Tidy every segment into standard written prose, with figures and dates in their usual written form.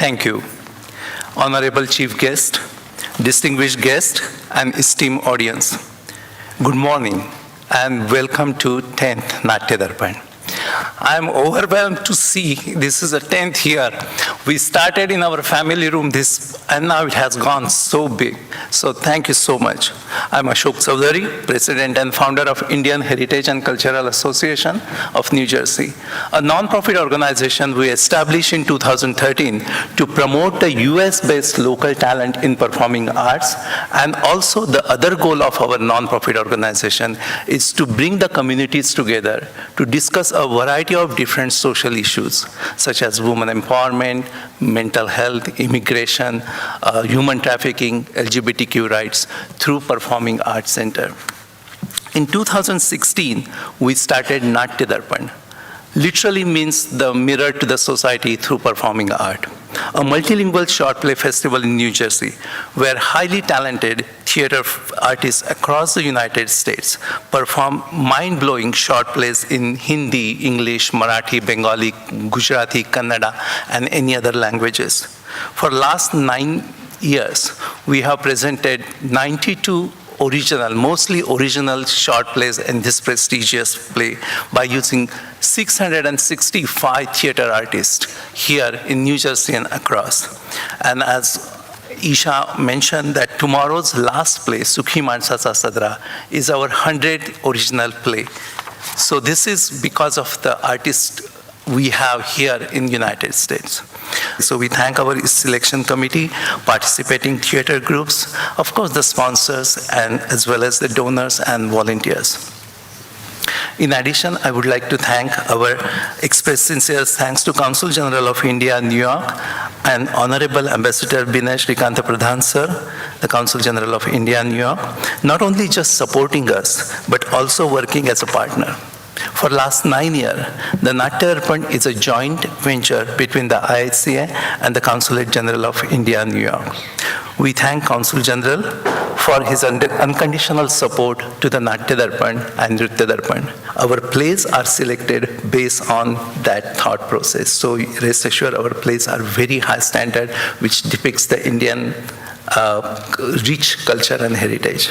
Thank you. Honorable Chief Guest, distinguished guest, and esteemed audience. Good morning and welcome to 10th Natya Darpan. I am overwhelmed to see this is the 10th year. We started in our family room and now it has gone so big. So thank you so much. I'm Ashok Chowdhury, President and founder of Indian Heritage and Cultural Association of New Jersey, a non-profit organization we established in 2013 to promote the US-based local talent in performing arts. And also the other goal of our non-profit organization is to bring the communities together to discuss a variety of different social issues, such as women empowerment, mental health, immigration, human trafficking, LGBTQ rights, through Performing Arts Center. In 2016, we started Natya Darpan. Literally means the mirror to the society through performing art, a multilingual short play festival in New Jersey, where highly talented theater artists across the United States perform mind-blowing short plays in Hindi, English, Marathi, Bengali, Gujarati, Kannada, and any other languages. For last 9 years, we have presented 92 mostly original short plays in this prestigious play by using 665 theater artists here in New Jersey and across. And as Isha mentioned, that tomorrow's last play, Sukhi Mansacha Sadra, is our 100th original play. So this is because of the artists we have here in the United States. So we thank our selection committee, participating theater groups, of course the sponsors, and as well as the donors and volunteers. In addition, I would like to express sincere thanks to Consul General of India, New York, and Honorable Ambassador Binay Shrikanta Pradhan Sir, the Consul General of India, New York, not only just supporting us, but also working as a partner. For last 9 years, the Natya Darpan is a joint venture between the IHCA and the Consulate General of India, New York. We thank Consul General for his unconditional support to the Natya Darpan and Nritya Darpan. Our plays are selected based on that thought process. So rest assured, our plays are very high standard, which depicts the Indian rich culture and heritage.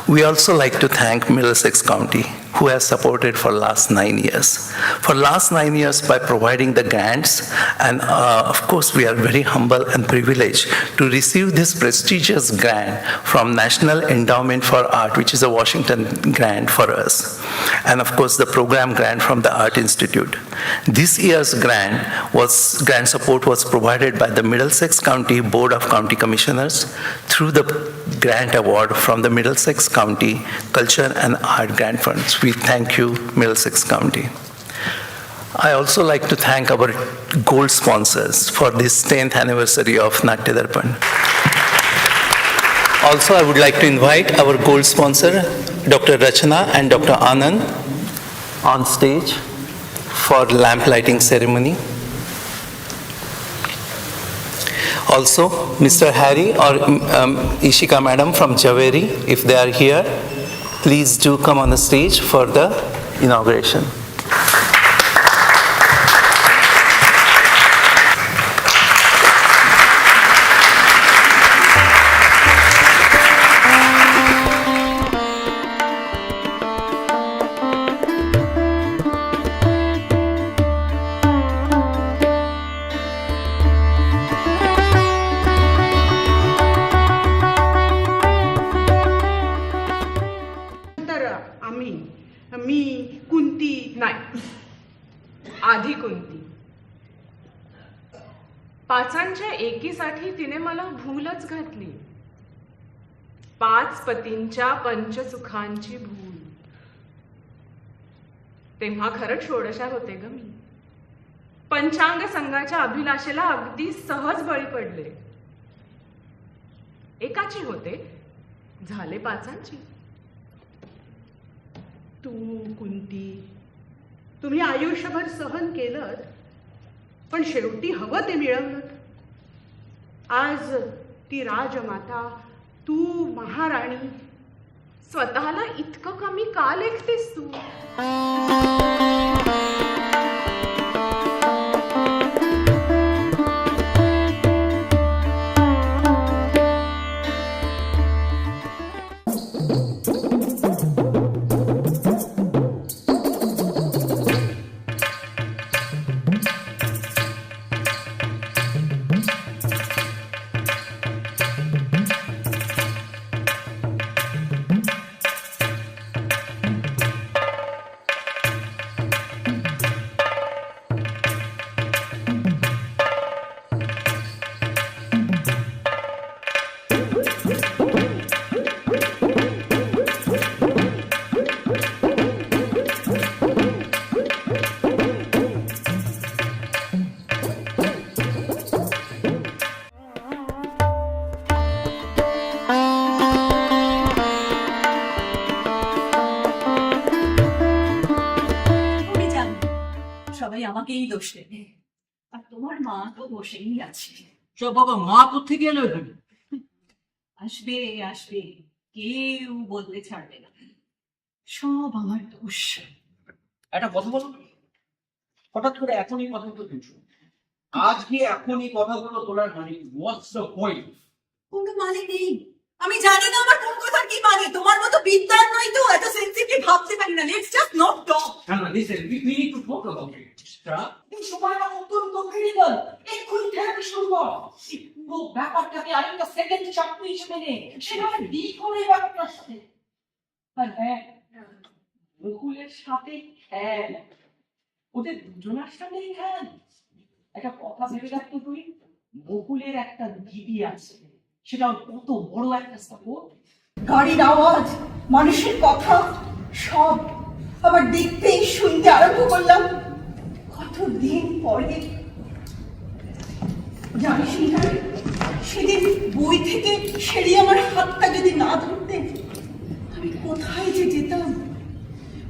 We also like to thank Middlesex County, who has supported for last 9 years. For last 9 years by providing the grants, and of course we are very humble and privileged to receive this prestigious grant from National Endowment for Art, which is a Washington grant for us. And of course the program grant from the Art Institute. This year's grant support was provided by the Middlesex County Board of County Commissioners through the grant award from the Middlesex County Culture and Art Grant Funds. We thank you, Middlesex County. I also like to thank our gold sponsors for this 10th anniversary of Natya Darpan. Also, I would like to invite our gold sponsor, Dr. Rachana and Dr. Anand, on stage for lamp lighting ceremony. Also, Mr. Harry or Ishika Madam from Javeri, if they are here, please do come on the stage for the inauguration. आधी कोणती पाचांच्या एकीसाठी तिने मला भूलच घातली 5 पतींच्या पंचसुखांची भूल तेव्हा खरंच षोडशा होते ग मी पंचांग संघाच्या अभिलाषेला अगदी सहज बळी पडले एकाची होते झाले पाचांची तू कुंती तुम्ही आयुष्यभर सहन केलं पण शेवटी हवं ते मिळवलं आज ती राजमाता तू महाराणी स्वतःला इतकं कमी का लेखतेस तू আমাকেই দোষ দেবে, আর তোমার মা তো বসেই আছে। সব বাবা মা কোত্থেকে এলো এখানে? আসবে আসবে, কেউ বদলে ছাড়বে না, সব আমার দোষ। একটা কথা বলো, হঠাৎ করে এখনই কথাগুলো তুলছো? আজকে এখনই কথাগুলো তোলার মানে হোয়াটস দ্য পয়েন্ট? কোনো মানে নেই, আমি জানি না আমার কোন কথার কি মানে। তোমার মতো বিদ্যার নই তো, এত সেন্সিটিভ ভাবতে পারি না। Let's just not talk. না listen, we need to talk about it. এই সময়টা অত্যন্ত ক্রিটিক্যাল। এক্ষুনি থেরাপি শুরু কর। এই পুরো ব্যাপারটাকে আরেকটা সেকেন্ড চাকরি হিসেবে নে, সেখানে ডিল করে এই ব্যাপারটার সাথে। আর হ্যাঁ, বকুলের সাথে খেল, ওদের দুজনের সাথেই খেল। একটা কথা ভেবে দেখ তো তুই, বকুলের একটা দিদি আছে, সেটা কত বড় একটা সাপোর্ট। গাড়ির আওয়াজ, মানুষের কথা, সব আবার দেখতেই শুনতে আরম্ভ করলাম কতদিন পরে। জানিস না, সেদিন বই থেকে সেরি আমার হাতটা যদি না ধরতেন, আমি কোথায় যে যেতাম।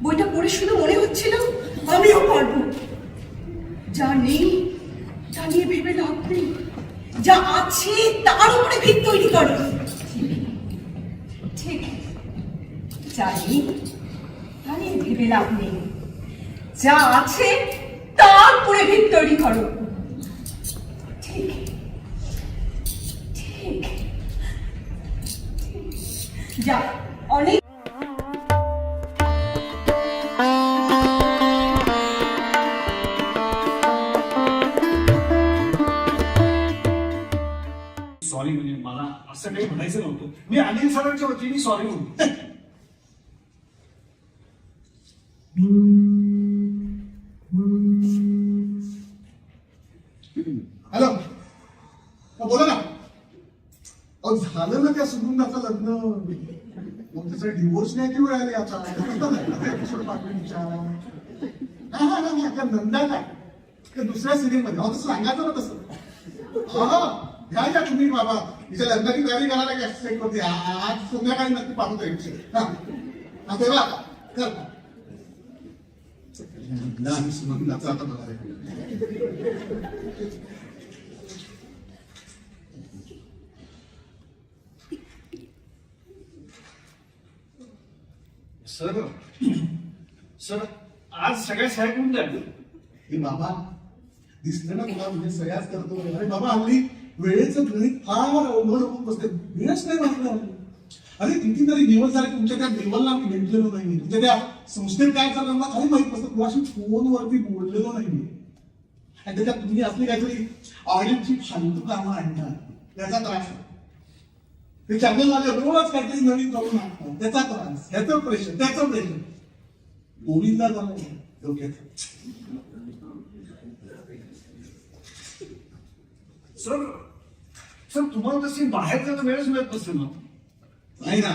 বইটা পড়ে শুধু মনে হচ্ছিল আমিও পারবো। যা নেই তা নিয়ে ভেবে লাভ নেই, যা আছে তার উপরে ভিত তৈরি করো। ঠিক জানি, তা নিয়ে ভেবে লাভ নেই, যা আছে তার উপরে ভিত তৈরি করো। ঠিক ঠিক যা অনেক। सॉरी म्हणजे मला असं काही म्हणायचं नव्हतं. मी अनिल सरांच्या वतीने सॉरी म्हणतो. हॅलो, बोला ना. अहो झालं ना त्या सुगंधाचं लग्न, मग त्याचा डिवोर्स नाही किंवा राहिले आता एपिसोड पाठवणीच्या. हा त्या नंदा काय त्या दुसऱ्या सिरियल मध्ये, अहो तसं सांगायचं ना तसं. हा घ्या तुम्ही बाबा, तिच्या लग्नाची तयारी करायला काय सेट करते. आज संध्याकाळी नक्की पाठवतो एपिसोड. हा तेव्हा कर सुगंधाचं आता बघायला. सर सर आज सगळ्या सह्या करून द्या. हे बाबा दिसलं ना तुला, म्हणजे सह्याच करतो. अरे बाबा हल्ली वेळेचं गणित फार अवघड होऊन बसते, वेळच नाही वाटलं. अरे कितीतरी दिवस झाले तुमच्या त्या लेवलला आम्ही भेटलेलो नाही. तुमच्या त्या संस्थेत काय चाललं ना काही माहित नसतं. तुझ्याशी फोनवरती बोललेलो नाही. आणि त्याच्यात तुम्ही असली काहीतरी ऑडियन्सची फालतू कामं आणणार, त्याचा त्रास. ते चॅनल माझ्या रोज काहीतरी नवीन करून आणतात, त्याचा त्रास, ह्याचं प्रेशर, त्याचं प्रेशर. गोविंदा झालं डोक्यात. सर सर तुम्हाला तशी बाहेर जायला वेळच मिळत नसेल ना? नाही ना.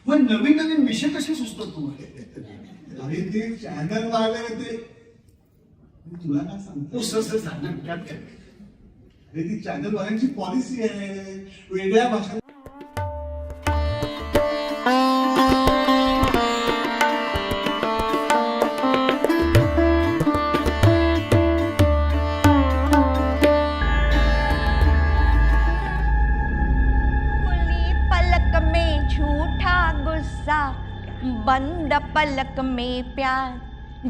मग नवीन नवीन विषय कसे सुचतात तुम्हाला? अरे ते चॅनल वाले ते तुला काय सांगतो सर सर सांगणार त्यात काय. अरे ती चॅनल वाल्यांची पॉलिसी आहे, वेगळ्या भाषा. पलक में झूठा गुस्सा, बंद पलक में प्यार,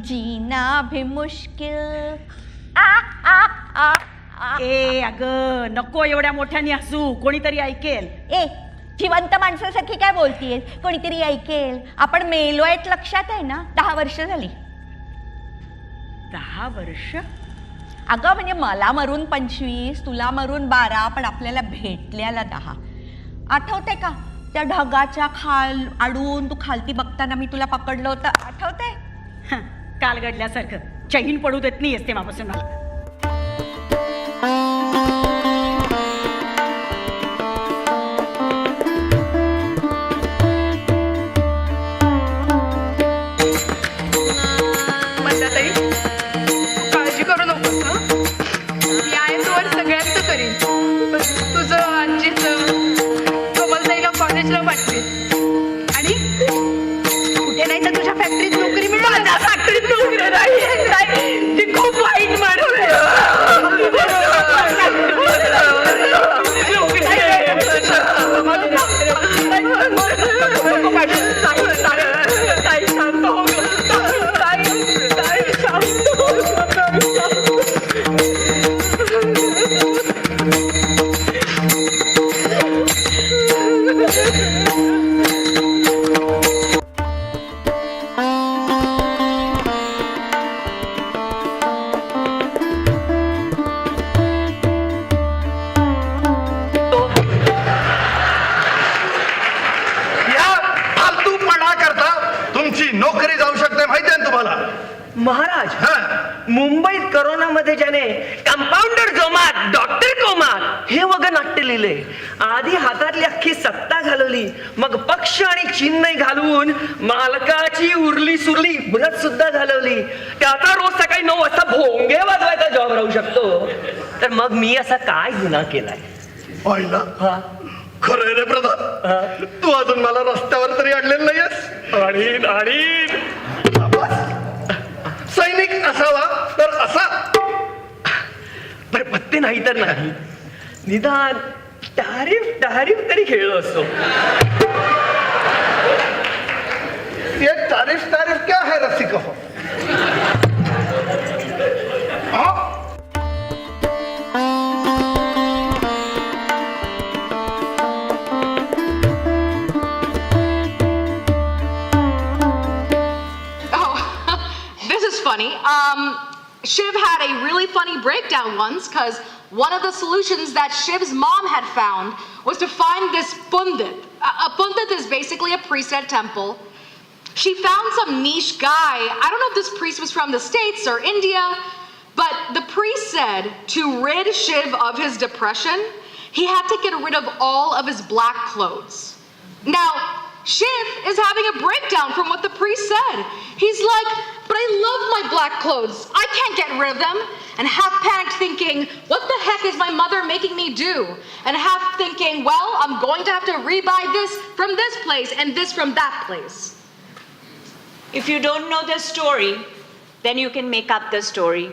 जीना भी मुश्किल. ए अगं नको एवढ्या मोठ्याने हसू, कोणीतरी ऐकेल. ए जिवंत माणसासारखी काय बोलतीये? कोणीतरी ऐकेल. आपण मेलोयत लक्षात आहे ना? 10 वर्ष झाली. 10 वर्ष? अगं म्हणजे मला मरून 25, तुला मरून 12, पण आपल्याला भेटल्याला 10. आठवते का त्या ढगाच्या खाल आडून तू खालती बघताना मी तुला पकडलं होतं, आठवते? काल घडल्यासारखं चैन पडू देत नाहीयेस तेव्हापासून मला. मंदाताई, काळजी करू नकोस हं. मी आहे तोवर सगळ्यांचं करीन. तुझं आजीचं कमलताईला कॉलेजला पाठवेन, आणि कुठे नाही तर तुझ्या फॅक्टरीत नोकरी मिळेल. माझ्या फॅक्टरीत नोकरी नाही, ती खूप तुझी नोकरी जाऊ शकते माहिती आहे ना तुम्हाला? महाराज हा. मुंबईत करोनामध्ये ज्याने कंपाऊंडर जोमात डॉक्टर कोमात हे वगैरे नाट्य लिहिले, आधी हातातली अख्खी सत्ता घालवली, मग पक्ष आणि चिन्ह घालवून मालकाची उरली सुरली व्रत सुद्धा घालवली, त्याचा रोज सकाळी 9 वाजता भोंगे वाजवायचा जॉब राहू शकतो. तर मग मी असा काय गुन्हा केलाय? पाहिला हा खरं रे प्रधान, तू अजून मला रस्त्यावर तरी आणलेलं नाहीयेस. आणि सैनिक असावा तर असा, बरं पत्ते नाही तर नाही, निदान तारीफ तरी खेळलो असतो. ये तारीफ क्या है रसिको? This is funny. Shiv had a really funny breakdown once because one of the solutions that Shiv's mom had found was to find this pundit. A pundit is basically a priest at a temple. She found some niche guy. I don't know if this priest was from the States or India, but the priest said to rid Shiv of his depression, he had to get rid of all of his black clothes. Now, Shiv is having a breakdown from what the priest said. He's like, but I love my black clothes. I can't get rid of them. And half panicked thinking, what the heck is my mother making me do? And half thinking, well, I'm going to have to rebuy this from this place and this from that place. If you don't know the story, then you can make up the story.